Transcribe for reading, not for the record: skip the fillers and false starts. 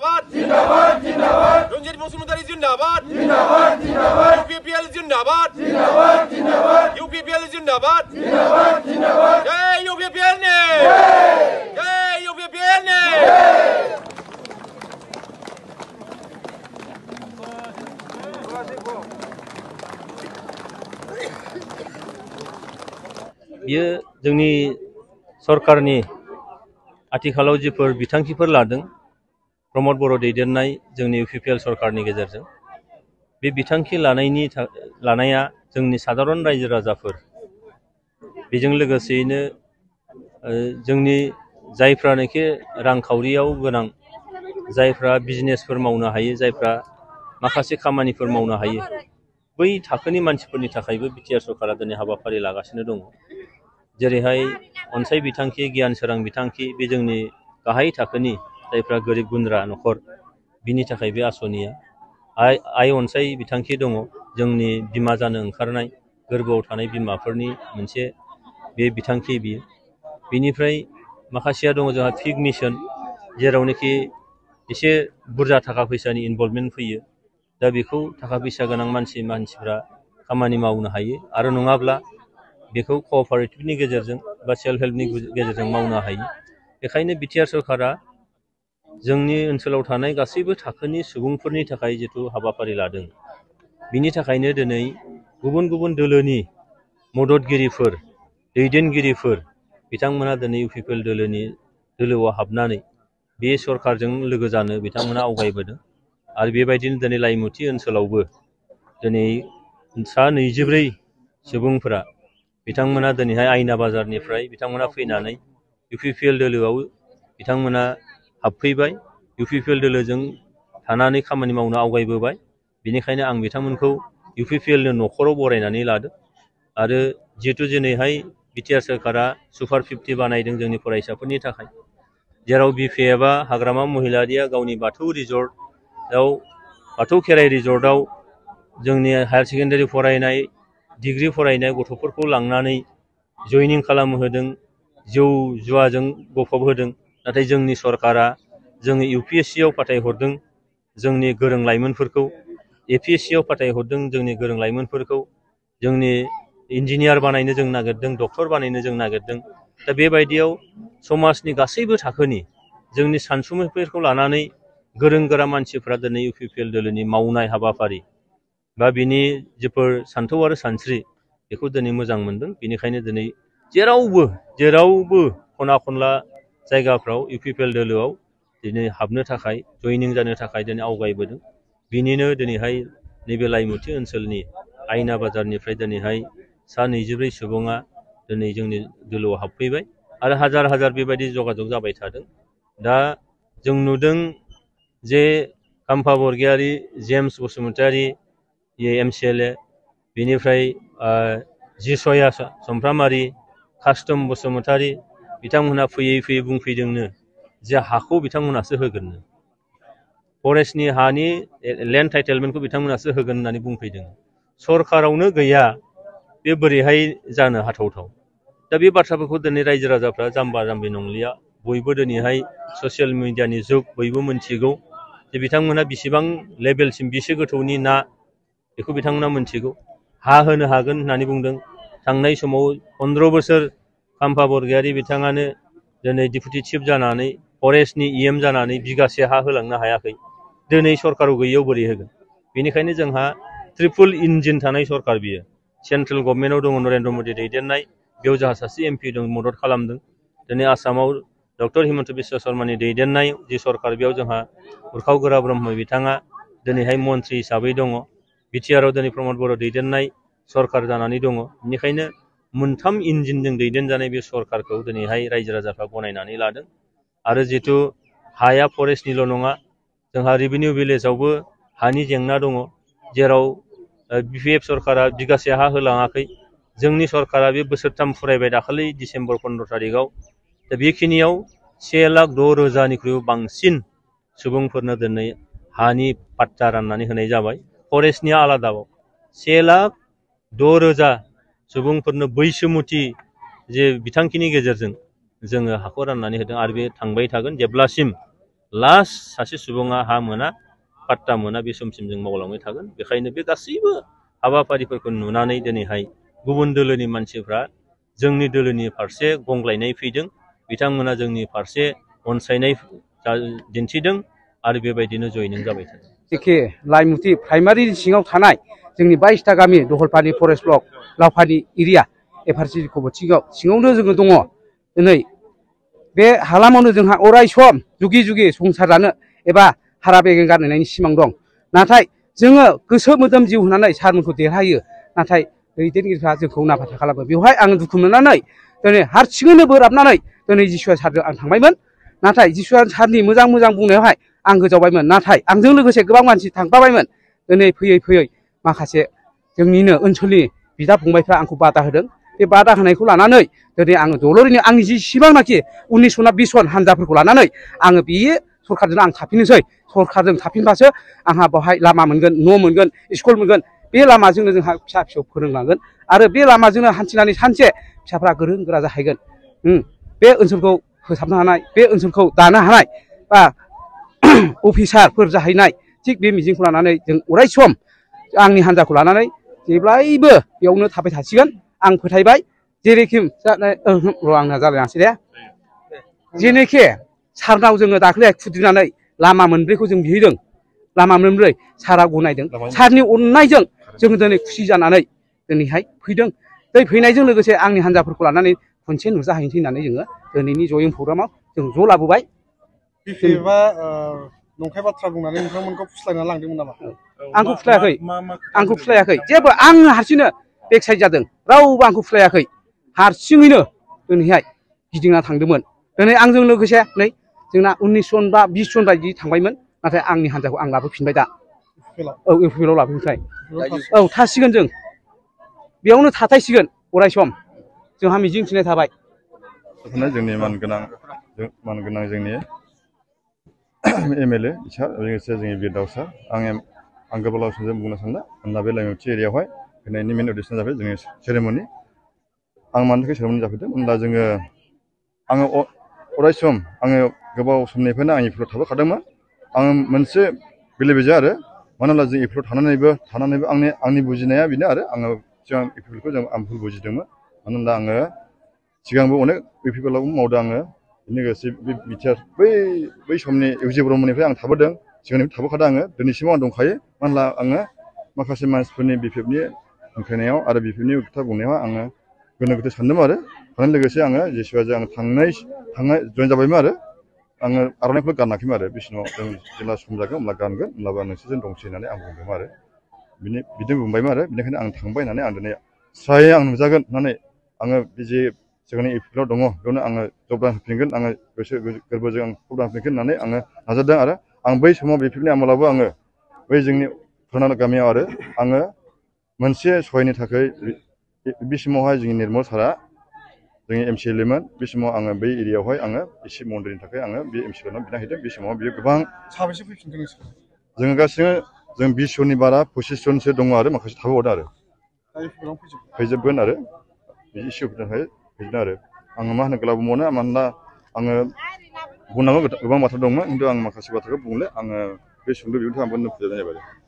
जिंदाबाद जिंदाबाद जिंदाबाद रंजित बसुमतारी जिंदाबाद जिंदाबाद जिंदाबाद यूपीपीएल जिंदाबाद जिंदाबाद जिंदाबाद यूपीपीएल जिंदाबाद जिंदाबाद जिंदाबाद जय यूपीपीएल ने जय यूपीपीएल ने ये जोंनि सरकारनि आथिखालाव जिफोर बिथांखिफोर लादों प्रमद बर' दैदेननाय जोंनि यूपीपीएल सरकारनि गेजेरजों बे बिथांखि लानाया जोंनि साधारन रायजो राजाफोर बेजों लोगोसेयैनो जोंनि जायफ्रानोखि रांखावरियाव गोनां जायफ्रा बिजनेसफोर मावनो हायो जायफ्रा माखासे खामानिफोर मावनो हायो बै थाखोनि मानसिफोरनि थाखायबो बिटिआर सरकारा दिनै हाबाफारि लागासिनो दङ जेरैहाय अनसाय बिथांखि गियान सोरां बिथांखि बे जोंनि गाहाय थाखोनि जायफ्रा गोरिब गुन्द्रा न'खर बिनि थाखाय बे आसनिया आइ अनसाय बिथांखि दङ जोंनि बिमा जानो ओंखारनाय गोरबोआव थानाय बिमाफोरनि मोनसे बे बिथांखि बियो बिनिफ्राय माखासेया दङ जोंहा फिग मिशन जेरावनोखि एसे बुरजा थाखा फैसानि इनभल्भमेन्ट फैयो दा बेखौ थाखा फैसा गोनां मानसिफ्रा खामानि मावनो हायो आरो नङाब्ला बेखौ कअपारेटिभनि गेजेरजों बा सेल्फ हेल्पनि गेजेरजों मावनो हायो बेखायनो बिटिआर सरकारा जोंनि ओनसोलाव थानाय गासैबो थाखोनि सुबुंफोरनि थाखाय जिथु हाबाफारि लादों बिनि थाखायनो दिनै गुबुन गुबुन दोलोनि मददगिरिफोर दैदेनगिरिफोर बिथांमोना दिनै यूपीपीएल दोलोआव हाबनानै बे सरकारजों लोगो जानो बिथांमोना आवगायबोदों आरो बेबायदिनो दिनै लाइमुथि ओनसोलावबो दिनै सा 24 सुबुंफोरा बिथांमोना दिनैहाय आयना बाजारनिफ्राय बिथांमोना फैनानै यूपीपीएल दोलोआव बिथांमोना हाबफैबाय यूपीपीएल दोलोजों थानानै खामानि मावनो आवगायबोबाय बेनिखायनो आं बिथांमोनखौ यूपीपीएलनि न'खराव बरायनानै लादों आरो जिहेतु दिनैहाय बिटिआर सरकारा सुपार 50 बानायदों जोंनि फरायसाफोरनि थाखाय जेराव बिपिएफआ हाग्रामा महिलारिया गावनि बाथौ रिजर्टआव बाथौ खेराइ रिजर्टआव जोंनि हायार सेकेन्डारि फरायनाय डिग्री फरायनाय गथ'फोरखौ लांनानै जयनिं खालामहोदों जौ जुवाजों गफब होदों नाथाय जोंनि सरकारा जोङो यूपीएससीआव फाथायहरदों जोंनि गोरों लाइमोनफोरखौ एपीएससीआव फाथायहरदों जोंनि गोरों लाइमोनफोरखौ जोंनि इन्जिनियार बानायनो जों नागिरदों डक्टर बानायनो जों नागिरदों दा बेबायदियाव समाजनि गासैबो थाखोनि जोंनि सानसुमैफोरखौ लानानै गोरों गोरा मानसिफ्रा दिनै यूपीपीएल दोलोनि मावनाय हाबाफारि बा बिनि जिफोर सान्थौ आरो सानस्रि बेखौ दिनै मोजां मोनदों बेनिखायनो दिनै जेरावबो खना खनला जायगाफ्राव यूपीपीएल दोलोआव दिनै हाबनो थाखाय जयनिं जानो थाखाय दिनै आवगायबोदों बिनिनो दिनैहाय नैबे लाइमुथि ओनसोलनि आयना बाजारनिफ्राय दिनैहाय सा 24 सुबुङा दिनै जोंनि दोलोआव हाबफैबाय आरो हाजार हाजार बेबायदि जगाजग जाबाय थादों दा जों नुदों जे काम्फा बरगयारी जेम्स बसुमतारी एमसीएलए बेनिफ्राय जिसया समफ्रामारि कास्टम बसुमतारी बिथांमोनहा फैयै बुंफैदोंनो जे हाखौ बिथांमोनासो होगोननो फरेस्टनि हानि लेन्ड टाइटेलमेन्टखौ बिथांमोनासो होगोन होननानै बुंफैदों सरकारावनो गैया बे बोरैहाय जानो हाथावथाव दा बे बाथ्राफोरखौ दिनै रायजो राजाफ्रा जाम्बा जाम्बि नंलिया बयबो दिनैहाय ससियेल मिडियानि जुग बयबो मोनथिगौ जे बिथांमोना बेसेबां लेभेलसिम बेसे गोथौनि ना बेखौ बिथांमोना मोनथिगौ हा होनो हागोन होननानै बुंदों थांनाय समाव 15 बोसोर काम्फा बरगयारी बिथाङानो दिनै डिपुटि चिफ जानानै फरेस्टनि EM जानानै बिगासे हा होलांनो हायाखै दिनै सरकाराव गैयैयाव बोरै होगोन बेनिखायनो जोंहा ट्रिपल इन्जिन थानाय सरकार बियो सेन्ट्रेल गभर्नमेन्टआव दङ नरेन्द्र मोदी दैदेननाय बेयाव जोंहा सासे MP दं मदद खालामदों दिनै आसामाव डक्टर हिमन्त बिश्व शर्मानि दैदेननाय जि सरकार बेयाव जोंहा उरखाव गोरा ब्रह्म बिथाङा दिनैहाय मन्त्रि हिसाबै दङ बिटिआरआव दिनै प्रमद बर' दैदेननाय सरकार जानानै दङ बेनिखायनो मोनथाम इन्जिनजों दैदेनजानाय बे सरकारखौ दिनैहाय रायजो राजाफ्रा गनायनानै लादों आरो जिहेतु हाया फरेस्टनिल' नङा जोंहा रेभिनिउ भिलेजावबो हानि जेंना दङ जेराव BPF सरकारा बिगासे हा होलाङाखै जोंनि सरकारा बे बोसोरथाम फुरायबाय दाखालि डिसेम्बर 15 तारिखआव दा बेखिनियाव 1,06,000निख्रुइबो बांसिन सुबुंफोरनो दिनै हानि पाट्टा राननानै होनाय जाबाय फरेस्टनिया आलादाबाव 1,06,000 सुबुंफोरनो बैसोमुथि जे बिथांखिनि गेजेरजों जोङो हाखौ राननानै होदों आरो बे थांबाय थागोन जेब्लासिम लास्ट सासे सुबुङा हा मोना पाट्टा मोना बे समसिम जों मावलांबाय थागोन। बेखायनो बे गासैबो हाबाफारिफोरखौ नुनानै दिनैहाय गुबुन दोलोनि मानसिफ्रा जोंनि दोलोनि फारसे गंग्लायनाय फैदों। बिथांमोना जोंनि फारसे अनसायनाय दिन्थिदों आरो बेबायदिनो जयनिं जाबाय थादों। एखे लाइमुथि प्राइमारि सिङाव थानाय जोंनि 22टा गामि दहलपानि फरेस्ट ब्लक लावपानि एरिया एफआरसि सिङावनो जोङो दङ। दिनै बे हालामावनो जोंहा अराय सम जुगि जुगि संसार जानो एबा हारा बेगें गारनायनि सिमां दं। नाथाय जोङो गोसो मोदोम जिउ होनानै सारमोनखौ देरहायो। नाथाय दैदेनगिरिफ्रा जोंखौ नाफाथा खालामो। बेवहाय आङो दुखु मोननानै दिनै हारसिङैनो बोराबनानै दिनै जिसुवा सारजों आं थांबायमोन। नाथाय जिसुवा सारनि मोजां बुंनायावहाय आं गोजावबायमोन। नाथाय आंजों लोगोसे गोबां मानसि थांफाबायमोन। दिनै फैयै फैयै माखासे जोंनिनो ओनसोलनि बिदा फंबायफ्रा आंखौ बादा होदों। बे बादा होनायखौ लानानै दिनै आङो दलरैनो आंनि जेसेबांनाखि 19 सना 20 सन हानजाफोरखौ लानानै आङो बे सरखारजों आं थाफिननोसै। सरखारजों थाफिनबासो आंहा बेवहाय लामा मोनगोन, न' मोनगोन, स्कुल मोनगोन। बे लामाजोंनो जोंहा फिसा फिसौ फोरोंलांगोन आरो बे लामाजोंनो हान्थिनानै सानसे फिसाफ्रा गोरों गोरा जाहैगोन। बे ओनसोलखौ फोसाबनो हानाय, बे ओनसोलखौ दानो हानाय बा अफिसारफोर जाहैनाय थिग बे मिजिंखौ लानानै जों अराय सम आंनि हान्जाखौ लानानै जेब्लायबो बेयावनो थाबाय थासिगोन। आं फोथायबाय जेरैखिम आंना जालायनांसै दे जेनोखि सारनाव जोङो दाख्लै खुद्रिनानै लामा मोनब्रैखौ जों बिहैदों। लामा मोनब्रै सारा गनायदों। सारनि अननायजों जों दिनै खुसि जानानै दिनैहाय फैदों। दै फैनायजों लोगोसे आंनि हान्जाफोरखौ लानानै खनसे नुजाहैनोसै होननानै जोङो दिनैनि जयिं प्रग्रामाव जों ज' लाबोबाय। बिफिबा नंखाय बाथ्रा बुंनानै नोंथांमोनखौ फुस्लायना लांदोंमोन नामा? आंखौ फुस्लायाखै। आंखौ फुस्लायाखै। जेबो आं हारसिंनो बेकसाइड जादों। रावबो आंखौ फुस्लायाखै। हारसिङैनो दिनैहाय गिदिंना थांदोंमोन। दिनै आंजों लोगोसे नै जोंना 19 जन बा 20 जन बायदि थांबायमोन। नाथाय आंनि हान्जाखौ आं लाबोफिनबाय दा। औ इउपिपिएलआव लाबोफिनबाय। औ थासिगोन जों बेयावनो थाथायसिगोन अराय सम जोंहा मिजिं थिनाय थाबाय। जोंनि मानगोनां जोंनि एमएलए सार लोगोसे जोंनि बिरदावसा आं गोबाव समजों बुंनो सानला होनब्ला बे लाइमुथि एरियायावहाय फैनायनि मेन उद्देश्यआ जाबाय जोंनि सेरेमनि। आं मानि थाखाय सेरेमनि जाफैदों होनब्ला आङो अराय सम आङो गोबाव समनिफ्रायनो आं इउपिपिएलआव थाबोखादोंमोन। आङो मोनसे बेले बेजे आरो मानो होनब्ला जों इउपिपिएलआव थानानैबो आंनि बुजिनाया बेनो आरो आङो सिगां इउपिपिएलखौ आं भुल बुजिदोंमोन। मानो होनब्ला आङो सिगांबो अनेक इउपिपिएलआव मावदों आङो। लोगोसे बे बिटिआर बै समनि इउजि ब्रह्मनिफ्राय आं थाबोदों। सिगांनिफ्राय थाबोखादों आङो। दिनैसिमाव आं दंखायो। मानो होनब्ला आङो माखासे मानसिफोरनि बिपिएफनि हांख्रायनायाव आरो बिपिएफनि खोथा बुंनायाव आङो गोनो गोथो सानदोंमोन आरो लोगोसे आङो जिसुवाजों आं थांनाय जयेन जाबायमोन आरो आङो आर'नाइखौ गानाखैमोन आरो बे समाव जों जेब्ला सम जागोन होमब्ला गानगोन होमब्लाबो आं नोंसोरजों दंसै होननानै आं बुंदोंमोन आरो बिदिनो बुंबायमोन आरो बेनिखायनो आं थांबाय होननानै आं दिनै स्रायै आं नुजागोन होननानै आङो बे जे जोंनि इउपिपिएलआव दङ बेयावनो आङो जगदान होफिनगोन। आङो गोसो गोरबोजों आं जगदान होफिनगोन होननानै आङो नाजादों आरो आं बै समाव बिपिएफनि आमोलावबो आङो बै जोंनि कर्नाटक गामियाव आरो आङो मोनसे सहायनि थाखाय बे समावहाय जोंनि निर्मल सारआ जोंनि एमसिएलएमोन। बे समाव आङो बै एरियायावहाय आङो एसे मन्दिरनि थाखाय आङो बे एमसिएलएनाव बिना हैदों। बे समाव बियो गोबां साबेसे फैफिनदों नोंसोर? जोङो गासिबो जों 20 जननि बारा 25 जनसो दङ आरो माखासे थाबोबावदों आरो फैजोबगोन आरो एसे फैजोबदों आरो आङो मा होनो गोलाव बुंबावनो मानोना आङो बुंनांगौ गोबां बाथ्रा दंमोन खिन्थु आं माखासे बाथ्राखौ बुंले आङो बे सुंद' बिबुंथिखौ आं फोजोबनाय जाबाय।